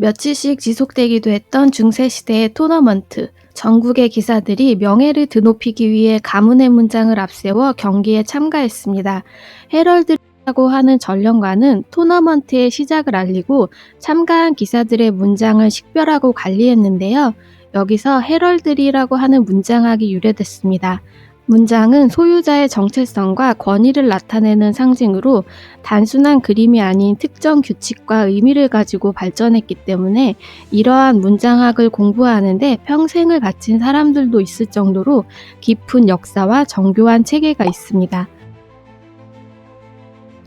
며칠씩 지속되기도 했던 중세시대의 토너먼트. 전국의 기사들이 명예를 드높이기 위해 가문의 문장을 앞세워 경기에 참가했습니다. 헤럴드라고 하는 전령관은 토너먼트의 시작을 알리고 참가한 기사들의 문장을 식별하고 관리했는데요. 여기서 헤럴드리라고 하는 문장학이 유래됐습니다. 문장은 소유자의 정체성과 권위를 나타내는 상징으로 단순한 그림이 아닌 특정 규칙과 의미를 가지고 발전했기 때문에 이러한 문장학을 공부하는데 평생을 바친 사람들도 있을 정도로 깊은 역사와 정교한 체계가 있습니다.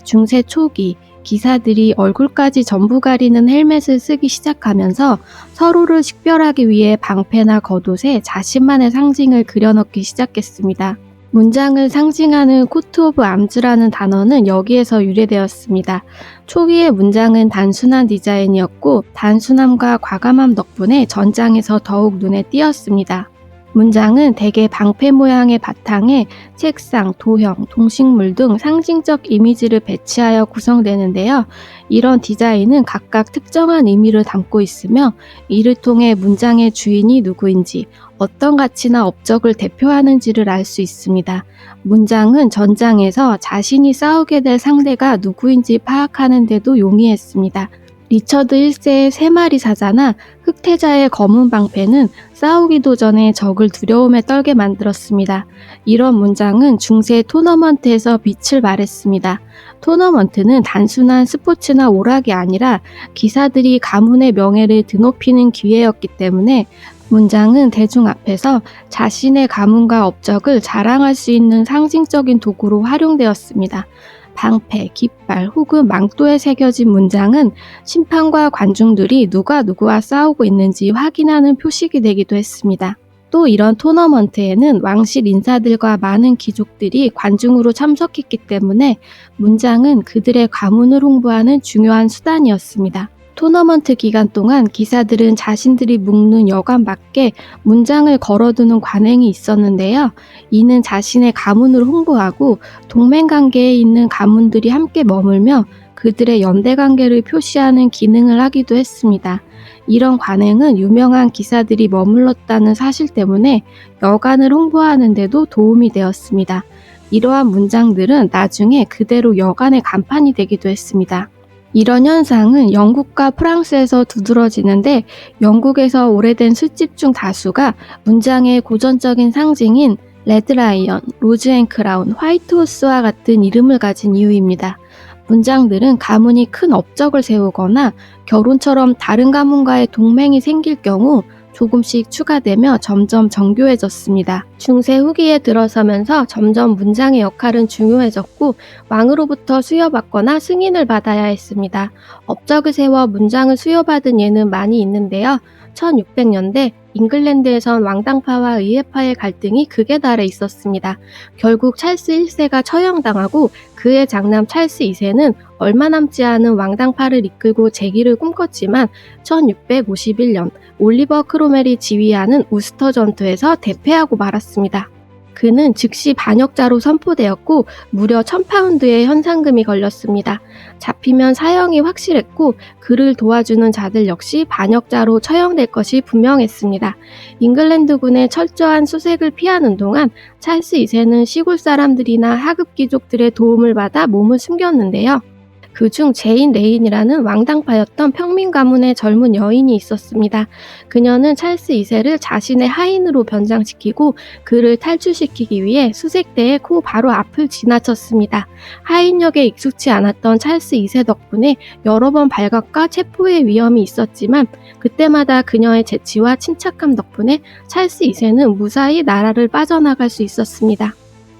중세 초기, 기사들이 얼굴까지 전부 가리는 헬멧을 쓰기 시작하면서 서로를 식별하기 위해 방패나 겉옷에 자신만의 상징을 그려넣기 시작했습니다. 문장을 상징하는 코트 오브 암즈라는 단어는 여기에서 유래되었습니다. 초기의 문장은 단순한 디자인이었고 단순함과 과감함 덕분에 전장에서 더욱 눈에 띄었습니다. 문장은 대개 방패 모양의 바탕에 책상, 도형, 동식물 등 상징적 이미지를 배치하여 구성되는데요. 이런 디자인은 각각 특정한 의미를 담고 있으며 이를 통해 문장의 주인이 누구인지, 어떤 가치나 업적을 대표하는지를 알 수 있습니다. 문장은 전장에서 자신이 싸우게 될 상대가 누구인지 파악하는 데도 용이했습니다. 리처드 1세의 3마리 사자나 흑태자의 검은 방패는 싸우기도 전에 적을 두려움에 떨게 만들었습니다. 이런 문장은 중세 토너먼트에서 빛을 발했습니다. 토너먼트는 단순한 스포츠나 오락이 아니라 기사들이 가문의 명예를 드높이는 기회였기 때문에 문장은 대중 앞에서 자신의 가문과 업적을 자랑할 수 있는 상징적인 도구로 활용되었습니다. 방패, 깃발 혹은 망토에 새겨진 문장은 심판과 관중들이 누가 누구와 싸우고 있는지 확인하는 표식이 되기도 했습니다. 또 이런 토너먼트에는 왕실 인사들과 많은 귀족들이 관중으로 참석했기 때문에 문장은 그들의 가문을 홍보하는 중요한 수단이었습니다. 토너먼트 기간 동안 기사들은 자신들이 묶는 여관 밖에 문장을 걸어두는 관행이 있었는데요. 이는 자신의 가문을 홍보하고 동맹관계에 있는 가문들이 함께 머물며 그들의 연대관계를 표시하는 기능을 하기도 했습니다. 이런 관행은 유명한 기사들이 머물렀다는 사실 때문에 여관을 홍보하는 데도 도움이 되었습니다. 이러한 문장들은 나중에 그대로 여관의 간판이 되기도 했습니다. 이런 현상은 영국과 프랑스에서 두드러지는데 영국에서 오래된 술집 중 다수가 문장의 고전적인 상징인 레드라이언, 로즈앤크라운, 화이트호스와 같은 이름을 가진 이유입니다. 문장들은 가문이 큰 업적을 세우거나 결혼처럼 다른 가문과의 동맹이 생길 경우 조금씩 추가되며 점점 정교해졌습니다. 중세 후기에 들어서면서 점점 문장의 역할은 중요해졌고 왕으로부터 수여받거나 승인을 받아야 했습니다. 업적을 세워 문장을 수여받은 예는 많이 있는데요. 1600년대 잉글랜드에선 왕당파와 의회파의 갈등이 극에 달해 있었습니다. 결국 찰스 1세가 처형당하고 그의 장남 찰스 2세는 얼마 남지 않은 왕당파를 이끌고 재기를 꿈꿨지만 1651년 올리버 크로멜이 지휘하는 우스터 전투에서 대패하고 말았습니다. 그는 즉시 반역자로 선포되었고 무려 1000파운드의 현상금이 걸렸습니다. 잡히면 사형이 확실했고 그를 도와주는 자들 역시 반역자로 처형될 것이 분명했습니다. 잉글랜드군의 철저한 수색을 피하는 동안 찰스 2세는 시골 사람들이나 하급 귀족들의 도움을 받아 몸을 숨겼는데요. 그중 제인 레인이라는 왕당파였던 평민 가문의 젊은 여인이 있었습니다. 그녀는 찰스 2세를 자신의 하인으로 변장시키고 그를 탈출시키기 위해 수색대의 코 바로 앞을 지나쳤습니다. 하인역에 익숙치 않았던 찰스 2세 덕분에 여러 번 발각과 체포의 위험이 있었지만 그때마다 그녀의 재치와 침착함 덕분에 찰스 2세는 무사히 나라를 빠져나갈 수 있었습니다.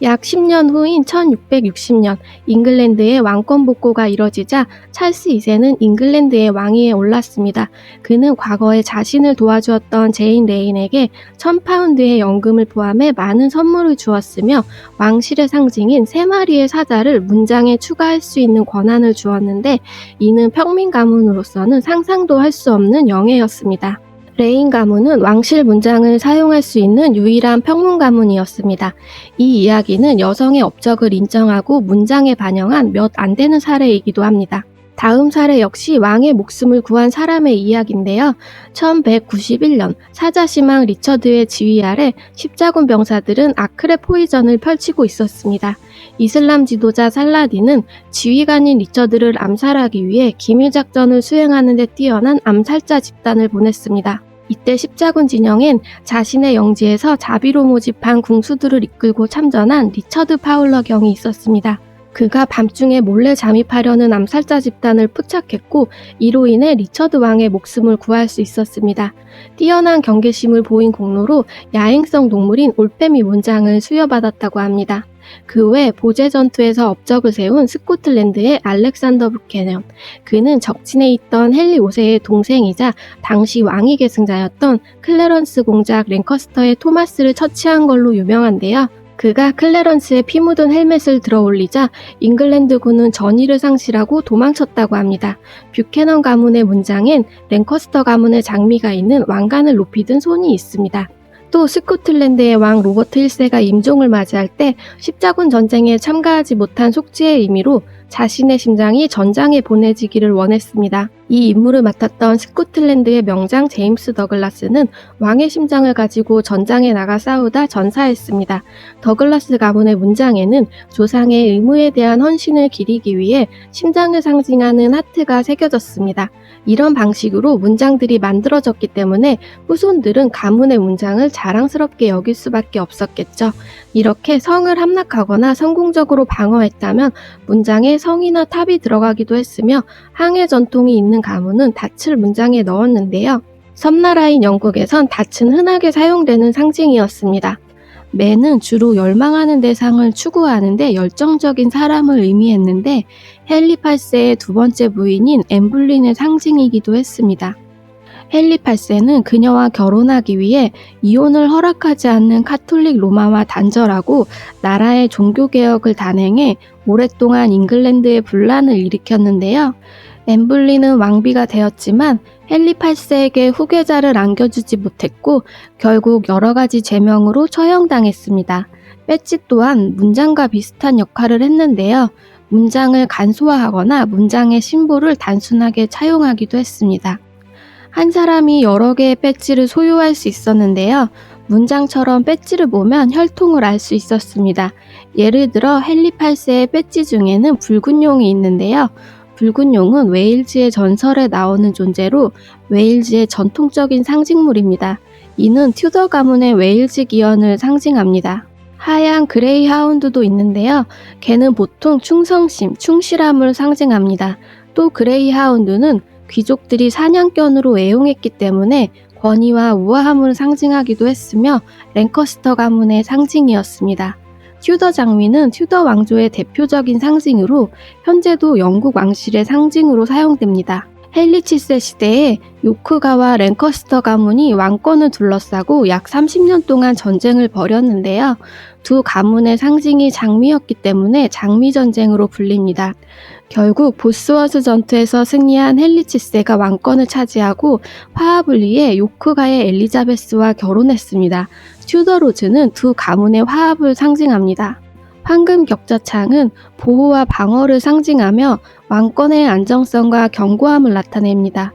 약 10년 후인 1660년 잉글랜드의 왕권 복고가 이뤄지자 찰스 2세는 잉글랜드의 왕위에 올랐습니다. 그는 과거에 자신을 도와주었던 제인 레인에게 1000파운드의 연금을 포함해 많은 선물을 주었으며 왕실의 상징인 3마리의 사자를 문장에 추가할 수 있는 권한을 주었는데 이는 평민 가문으로서는 상상도 할 수 없는 영예였습니다. 레인 가문은 왕실 문장을 사용할 수 있는 유일한 평문 가문이었습니다. 이 이야기는 여성의 업적을 인정하고 문장에 반영한 몇 안 되는 사례이기도 합니다. 다음 사례 역시 왕의 목숨을 구한 사람의 이야기인데요. 1191년 사자시망 리처드의 지휘 아래 십자군 병사들은 아크레 포이전을 펼치고 있었습니다. 이슬람 지도자 살라딘은 지휘관인 리처드를 암살하기 위해 기밀작전을 수행하는 데 뛰어난 암살자 집단을 보냈습니다. 이때 십자군 진영엔 자신의 영지에서 자비로 모집한 궁수들을 이끌고 참전한 리처드 파울러 경이 있었습니다. 그가 밤중에 몰래 잠입하려는 암살자 집단을 포착했고 이로 인해 리처드 왕의 목숨을 구할 수 있었습니다. 뛰어난 경계심을 보인 공로로 야행성 동물인 올빼미 문장을 수여받았다고 합니다. 그 외 보제 전투에서 업적을 세운 스코틀랜드의 알렉산더 부캐넌, 그는 적진에 있던 헨리 5세의 동생이자 당시 왕위 계승자였던 클래런스 공작 랭커스터의 토마스를 처치한 걸로 유명한데요. 그가 클래런스의 피 묻은 헬멧을 들어올리자 잉글랜드군은 전의를 상실하고 도망쳤다고 합니다. 뷰캐넌 가문의 문장엔 랭커스터 가문의 장미가 있는 왕관을 높이 든 손이 있습니다. 또 스코틀랜드의 왕 로버트 1세가 임종을 맞이할 때 십자군 전쟁에 참가하지 못한 속죄의 의미로 자신의 심장이 전장에 보내지기를 원했습니다. 이 임무를 맡았던 스코틀랜드의 명장 제임스 더글라스는 왕의 심장을 가지고 전장에 나가 싸우다 전사했습니다. 더글라스 가문의 문장에는 조상의 의무에 대한 헌신을 기리기 위해 심장을 상징하는 하트가 새겨졌습니다. 이런 방식으로 문장들이 만들어졌기 때문에 후손들은 가문의 문장을 자랑스럽게 여길 수밖에 없었겠죠. 이렇게 성을 함락하거나 성공적으로 방어했다면 문장에 성이나 탑이 들어가기도 했으며 항해 전통이 있는 가문은 닻을 문장에 넣었는데요. 섬나라인 영국에선 닻은 흔하게 사용되는 상징이었습니다. 매는 주로 열망하는 대상을 추구하는데 열정적인 사람을 의미했는데 헨리 8세의 두 번째 부인인 엠블린의 상징이기도 했습니다. 헨리 8세는 그녀와 결혼하기 위해 이혼을 허락하지 않는 카톨릭 로마와 단절하고 나라의 종교개혁을 단행해 오랫동안 잉글랜드에 분란을 일으켰는데요. 엠블린은 왕비가 되었지만 헨리 8세에게 후계자를 안겨주지 못했고 결국 여러 가지 제명으로 처형당했습니다. 배지 또한 문장과 비슷한 역할을 했는데요. 문장을 간소화하거나 문장의 심볼을 단순하게 차용하기도 했습니다. 한 사람이 여러 개의 배지를 소유할 수 있었는데요. 문장처럼 배지를 보면 혈통을 알 수 있었습니다. 예를 들어 헨리 8세의 배지 중에는 붉은 용이 있는데요. 붉은 용은 웨일즈의 전설에 나오는 존재로 웨일즈의 전통적인 상징물입니다. 이는 튜더 가문의 웨일즈 기원을 상징합니다. 하얀 그레이 하운드도 있는데요. 개는 보통 충성심, 충실함을 상징합니다. 또 그레이 하운드는 귀족들이 사냥견으로 애용했기 때문에 권위와 우아함을 상징하기도 했으며 랭커스터 가문의 상징이었습니다. 튜더 장미는 튜더 왕조의 대표적인 상징으로 현재도 영국 왕실의 상징으로 사용됩니다. 헨리 7세 시대에 요크가와 랭커스터 가문이 왕권을 둘러싸고 약 30년 동안 전쟁을 벌였는데요. 두 가문의 상징이 장미였기 때문에 장미전쟁으로 불립니다. 결국 보스워스 전투에서 승리한 헨리 7세가 왕권을 차지하고 화합을 위해 요크가의 엘리자베스와 결혼했습니다. 튜더 로즈는 두 가문의 화합을 상징합니다. 황금 격자창은 보호와 방어를 상징하며 왕권의 안정성과 견고함을 나타냅니다.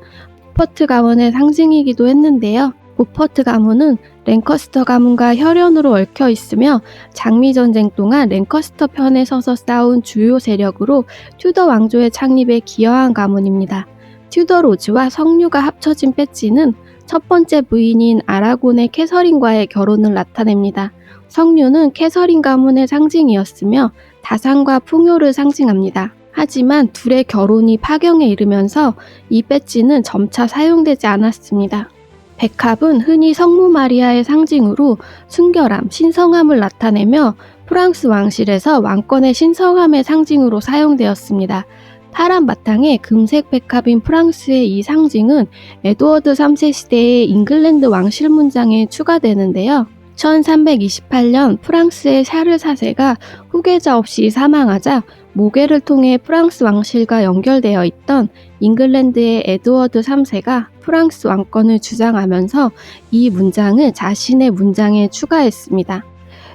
보퍼트 가문의 상징이기도 했는데요. 보퍼트 가문은 랭커스터 가문과 혈연으로 얽혀 있으며 장미전쟁 동안 랭커스터 편에 서서 싸운 주요 세력으로 튜더 왕조의 창립에 기여한 가문입니다. 튜더 로즈와 성류가 합쳐진 배지는 첫 번째 부인인 아라곤의 캐서린과의 결혼을 나타냅니다. 성류는 캐서린 가문의 상징이었으며 다산과 풍요를 상징합니다. 하지만 둘의 결혼이 파경에 이르면서 이 배지는 점차 사용되지 않았습니다. 백합은 흔히 성모 마리아의 상징으로 순결함, 신성함을 나타내며 프랑스 왕실에서 왕권의 신성함의 상징으로 사용되었습니다. 파란 바탕에 금색 백합인 프랑스의 이 상징은 에드워드 3세 시대의 잉글랜드 왕실 문장에 추가되는데요. 1328년 프랑스의 샤를 4세가 후계자 없이 사망하자 모계를 통해 프랑스 왕실과 연결되어 있던 잉글랜드의 에드워드 3세가 프랑스 왕권을 주장하면서 이 문장을 자신의 문장에 추가했습니다.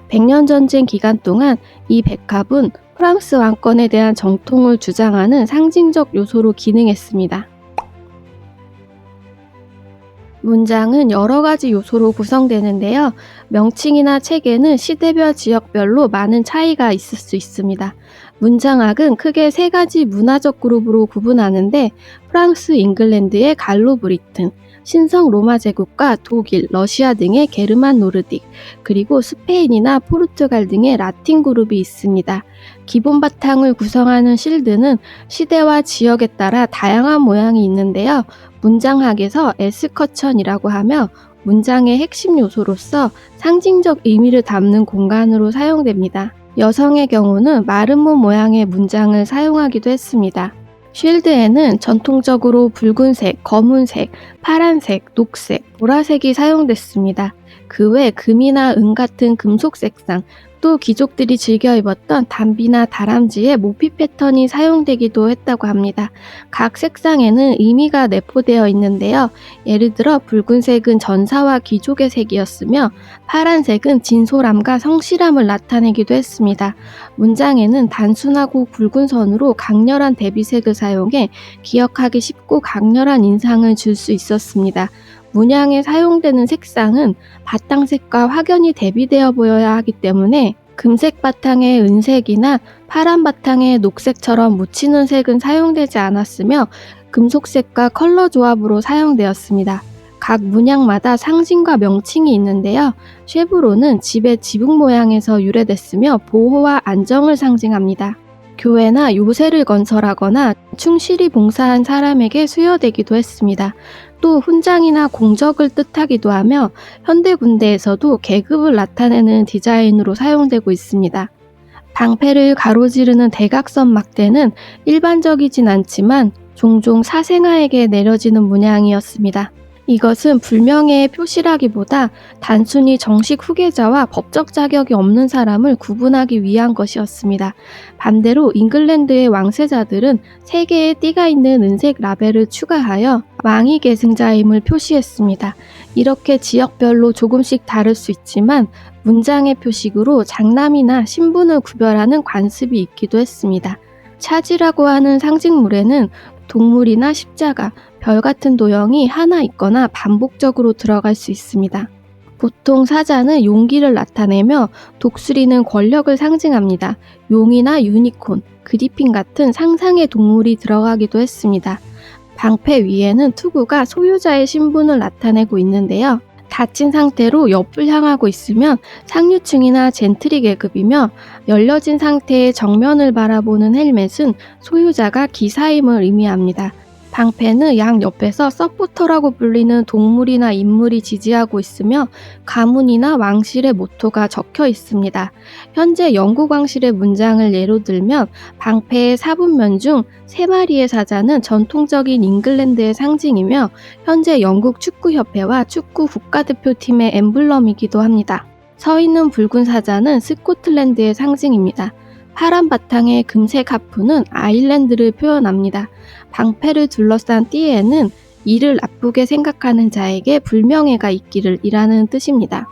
백년 전쟁 기간 동안 이 백합은 프랑스 왕권에 대한 정통을 주장하는 상징적 요소로 기능했습니다. 문장은 여러 가지 요소로 구성되는데요. 명칭이나 체계는 시대별 지역별로 많은 차이가 있을 수 있습니다. 문장학은 크게 세 가지 문화적 그룹으로 구분하는데 프랑스, 잉글랜드의 갈로 브리튼, 신성 로마 제국과 독일, 러시아 등의 게르만 노르딕, 그리고 스페인이나 포르투갈 등의 라틴 그룹이 있습니다. 기본 바탕을 구성하는 실드는 시대와 지역에 따라 다양한 모양이 있는데요. 문장학에서 에스커천이라고 하며 문장의 핵심 요소로서 상징적 의미를 담는 공간으로 사용됩니다. 여성의 경우는 마름모 모양의 문장을 사용하기도 했습니다. 쉴드에는 전통적으로 붉은색, 검은색, 파란색, 녹색, 보라색이 사용됐습니다. 그 외 금이나 은 같은 금속 색상, 또 귀족들이 즐겨 입었던 담비나 다람쥐의 모피 패턴이 사용되기도 했다고 합니다. 각 색상에는 의미가 내포되어 있는데요. 예를 들어 붉은색은 전사와 귀족의 색이었으며 파란색은 진솔함과 성실함을 나타내기도 했습니다. 문장에는 단순하고 굵은 선으로 강렬한 대비색을 사용해 기억하기 쉽고 강렬한 인상을 줄 수 있었습니다. 문양에 사용되는 색상은 바탕색과 확연히 대비되어 보여야 하기 때문에 금색 바탕에 은색이나 파란 바탕에 녹색처럼 묻히는 색은 사용되지 않았으며 금속색과 컬러 조합으로 사용되었습니다. 각 문양마다 상징과 명칭이 있는데요. 쉐브론은 집의 지붕 모양에서 유래됐으며 보호와 안정을 상징합니다. 교회나 요새를 건설하거나 충실히 봉사한 사람에게 수여되기도 했습니다. 또 훈장이나 공적을 뜻하기도 하며 현대 군대에서도 계급을 나타내는 디자인으로 사용되고 있습니다. 방패를 가로지르는 대각선 막대는 일반적이진 않지만 종종 사생아에게 내려지는 문양이었습니다. 이것은 불명예의 표시라기보다 단순히 정식 후계자와 법적 자격이 없는 사람을 구분하기 위한 것이었습니다. 반대로 잉글랜드의 왕세자들은 3개의 띠가 있는 은색 라벨을 추가하여 왕위 계승자임을 표시했습니다. 이렇게 지역별로 조금씩 다를 수 있지만 문장의 표식으로 장남이나 신분을 구별하는 관습이 있기도 했습니다. 차지라고 하는 상징물에는 동물이나 십자가, 별 같은 도형이 하나 있거나 반복적으로 들어갈 수 있습니다. 보통 사자는 용기를 나타내며 독수리는 권력을 상징합니다. 용이나 유니콘, 그리핀 같은 상상의 동물이 들어가기도 했습니다. 방패 위에는 투구가 소유자의 신분을 나타내고 있는데요. 닫힌 상태로 옆을 향하고 있으면 상류층이나 젠트리 계급이며 열려진 상태의 정면을 바라보는 헬멧은 소유자가 기사임을 의미합니다. 방패는 양옆에서 서포터라고 불리는 동물이나 인물이 지지하고 있으며 가문이나 왕실의 모토가 적혀 있습니다. 현재 영국 왕실의 문장을 예로 들면 방패의 4분면 중 3마리의 사자는 전통적인 잉글랜드의 상징이며 현재 영국 축구협회와 축구 국가대표팀의 엠블럼이기도 합니다. 서 있는 붉은 사자는 스코틀랜드의 상징입니다. 파란 바탕의 금색 하프는 아일랜드를 표현합니다. 방패를 둘러싼 띠에는 이를 나쁘게 생각하는 자에게 불명예가 있기를 이라는 뜻입니다.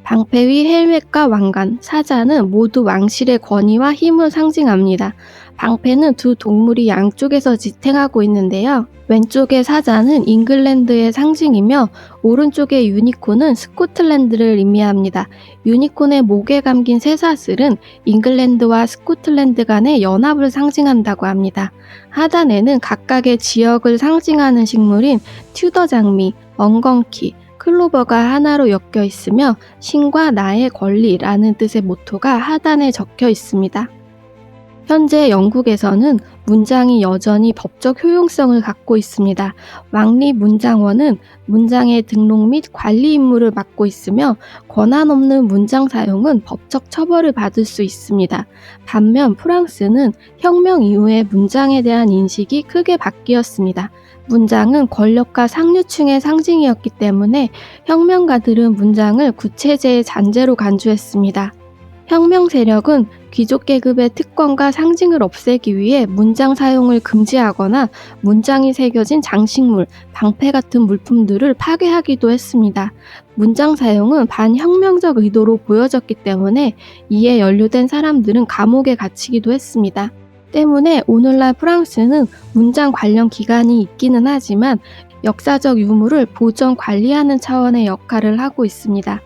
방패 위 헬멧과 왕관, 사자는 모두 왕실의 권위와 힘을 상징합니다. 방패는 두 동물이 양쪽에서 지탱하고 있는데요. 왼쪽의 사자는 잉글랜드의 상징이며 오른쪽의 유니콘은 스코틀랜드를 의미합니다. 유니콘의 목에 감긴 쇠사슬은 잉글랜드와 스코틀랜드 간의 연합을 상징한다고 합니다. 하단에는 각각의 지역을 상징하는 식물인 튜더 장미, 엉겅키, 클로버가 하나로 엮여 있으며 신과 나의 권리라는 뜻의 모토가 하단에 적혀 있습니다. 현재 영국에서는 문장이 여전히 법적 효용성을 갖고 있습니다. 왕립 문장원은 문장의 등록 및 관리 임무를 맡고 있으며 권한 없는 문장 사용은 법적 처벌을 받을 수 있습니다. 반면 프랑스는 혁명 이후에 문장에 대한 인식이 크게 바뀌었습니다. 문장은 권력과 상류층의 상징이었기 때문에 혁명가들은 문장을 구체제의 잔재로 간주했습니다. 혁명 세력은 귀족 계급의 특권과 상징을 없애기 위해 문장 사용을 금지하거나 문장이 새겨진 장식물, 방패 같은 물품들을 파괴하기도 했습니다. 문장 사용은 반혁명적 의도로 보여졌기 때문에 이에 연루된 사람들은 감옥에 갇히기도 했습니다. 때문에 오늘날 프랑스는 문장 관련 기관이 있기는 하지만 역사적 유물을 보존 관리하는 차원의 역할을 하고 있습니다.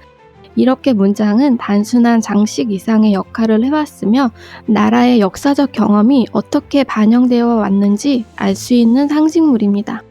이렇게 문장은 단순한 장식 이상의 역할을 해왔으며 나라의 역사적 경험이 어떻게 반영되어 왔는지 알 수 있는 상징물입니다.